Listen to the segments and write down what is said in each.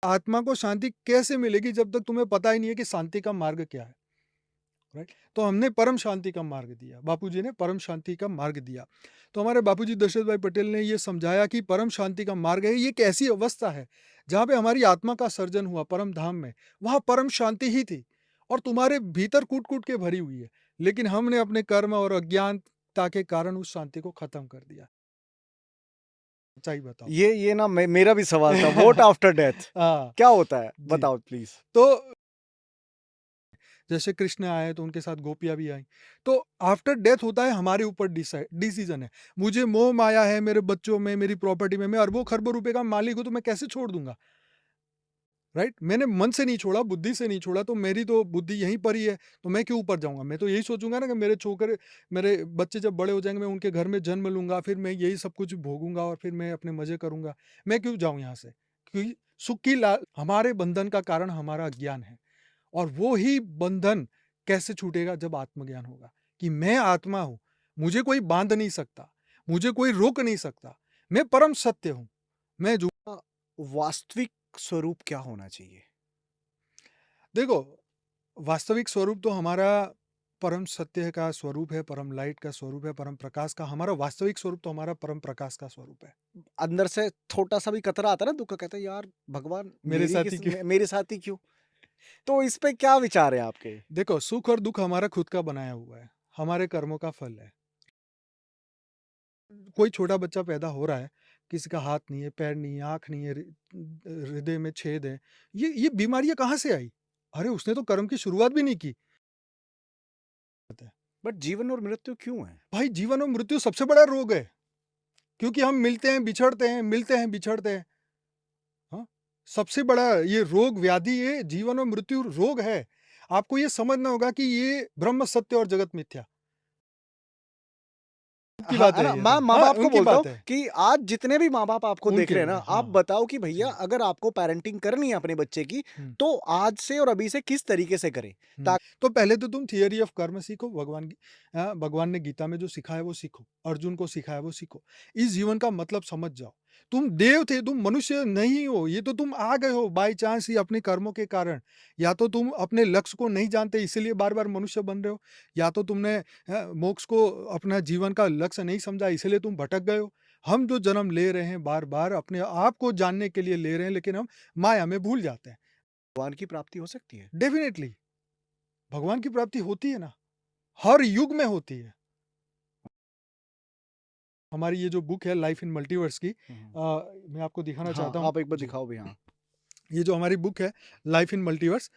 आत्मा को शांति कैसे मिलेगी जब तक तुम्हें पता ही नहीं है कि शांति का मार्ग क्या है, राइट? तो हमने परम शांति का मार्ग दिया, बापूजी ने परम शांति का मार्ग दिया। तो हमारे बापूजी दशरथ भाई पटेल ने ये समझाया कि परम शांति का मार्ग है, ये एक ऐसी अवस्था है जहाँ पे हमारी आत्मा का सर्जन हुआ परम धाम में, वहाँ परम शांति ही थी और तुम्हारे भीतर कूट-कूट के भरी हुई है। लेकिन हमने अपने कर्म और अज्ञानता के कारण उस शांति को खत्म कर दिया। सच्चाई बताओ। ये ना मेरा भी सवाल था, व्हाट आफ्टर डेथ? हाँ, क्या होता है? जी। बताओ प्लीज़। तो जैसे कृष्ण आए तो उनके साथ गोपियाँ भी आईं। तो आफ्टर डेथ होता है हमारे ऊपर डिसीज़न है। मुझे मोह माया है मेरे बच्चों में, मेरी प्रॉपर्टी में, मैं अरबों-खरबों रुपए का मालिक हूँ तो मैं कैसे छोड़ दूँगा? राइट? मैंने मन से नहीं छोड़ा, बुद्धि से नहीं छोड़ा तो मेरी तो बुद्धि यहीं पर ही है, तो मैं क्यों ऊपर जाऊँगा? मैं तो यही सोचूँगा ना कि मेरे बच्चे जब बड़े हो जाएँगे मैं उनके घर में जन्म लूँगा, फिर मैं यही सब कुछ भोगूँगा और फिर मैं अपने मज़े करूँगा। मैं क्यों जाऊँ यहाँ से? क्योंकि सुख की ला हमारे बंधन का कारण हमारा अज्ञान है। और वो ही बंधन कैसे छूटेगा जब आत्मज्ञान होगा कि मैं आत्मा हूं, मुझे कोई बांध नहीं सकता, मुझे कोई रोक नहीं सकता, मैं परम सत्य हूं। मैं जो अ, वास्तविक स्वरूप क्या होना चाहिए? देखो, वास्तविक स्वरूप तो हमारा परम सत्य का स्वरूप है, परम लाइट का स्वरूप है, परम प्रकाश का। हमारा वास्तविक स्वरूप तो हमारा परम प्रकाश का स्वरूप है। अंदर से छोटा-सा भी कतरा आता है ना दुःख का, कहते हैं यार भगवान मेरे साथ ही क्यों? मेरे साथ ही क्यों? तो इस पे क्या विचार है आपके? देखो, सुख और दुख हमारा खुद का बनाया हुआ है, हमारे कर्मों का फल है। कोई छोटा बच्चा पैदा हो रहा है, किसी का हाथ नहीं है, पैर नहीं है, आँख नहीं है, हृदय में छेद है। ये बीमारियाँ कहाँ से आई? अरे! उसने तो कर्म की शुरुआत भी नहीं की। बट जीवन और मृत्यु क्यों है? भाई जीवन और मृत्यु सबसे बड़ा रोग है, क्योंकि हम मिलते हैं, बिछड़ते हैं, मिलते हैं, बिछड़ते हैं। हाँ? सबसे बड़ा ये रोग व्याधि ये जीवन और मृत्यु रोग है। आपको ये समझना होगा कि ये ब्रह्म सत्य और जगत मिथ्या। उनकी हाँ, बात है है ना? ये मैं सब। हाँ, माँ-बाप को उनकी बोलता हूँ बात है। कि आज जितने भी माँ-बाप आपको देख उनके रहे हैं लिए ना, हाँ, आप हाँ। बताओ कि भैया जी। अगर आपको पैरेंटिंग करनी है अपने बच्चे की, हुँ। तो आज से और अभी से किस तरीके से करें? हुँ। ता तो पहले तो तुम थियरी ऑफ कर्म सीखो, भगवान ने गीता में जो सिखाया वो सीखो, अर्जुन को सिखाया वो सीखो। इस जीवन का मतलब समझ जाओ। तुम देव थे, तुम मनुष्य नहीं हो, ये तो तुम आ गए हो बाय चांस ही अपने कर्मों के कारण। या तो तुम अपने लक्ष्य को नहीं जानते इसीलिए बार-बार मनुष्य बन रहे हो, या तो तुमने मोक्ष को अपना जीवन का लक्ष्य नहीं समझा इसलिए तुम भटक गए हो। हम जो जन्म ले रहे हैं बार-बार अपने आप को जानने के लिए ले रहे हैं लेकिन हम माया में भूल जाते हैं। भगवान की प्राप्ति हो सकती है? डेफ़िनिटली भगवान की प्राप्ति होती है ना। हर युग में होती है। हमारी ये जो बुक है लाइफ इन मल्टीवर्स की हुँ, हुँ। मैं आपको दिखाना हाँ, चाहता हूँ। आप एक बार जी, दिखाओ भी हाँ। ये जो हमारी बुक है लाइफ इन मल्टीवर्स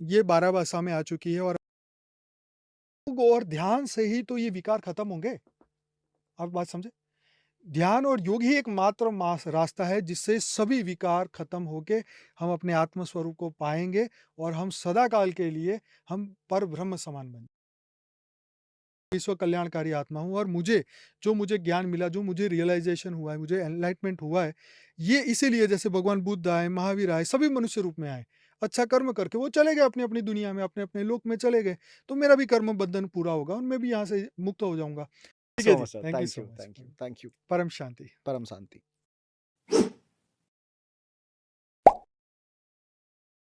ये 12 भाषा में आ चुकी है और योग और ध्यान से ही तो ये विकार खत्म होंगे। आप बात समझे? ध्यान और योग ही एकमात्र रास्ता है जिससे सभी विकार खत्म होके हम अपने आत्म स्वरूप को पाएँगे और हम सदा काल के लिए हम परब्रह्म समान बन विश्व कल्याणकारी आत्मा हूँ और मुझे ज्ञान मिला, जो मुझे रियलाइज़ेशन हुआ है, मुझे एनलाइटमेंट हुआ है, ये इसीलिए जैसे भगवान बुद्ध आए, महावीर आए, सभी मनुष्य रूप में आए। अच्छा कर्म करके वो चले गए अपनी-अपनी दुनिया में, अपने-अपने लोक में चले गए। तो मेरा भी कर्म बंधन पूरा होगा और मैं भी यहाँ से मुक्त हो जाऊँगा। ठीक है सो जी, much sir, thank you thank so you, much. Thank you, thank you. परम शांति। परम शांति।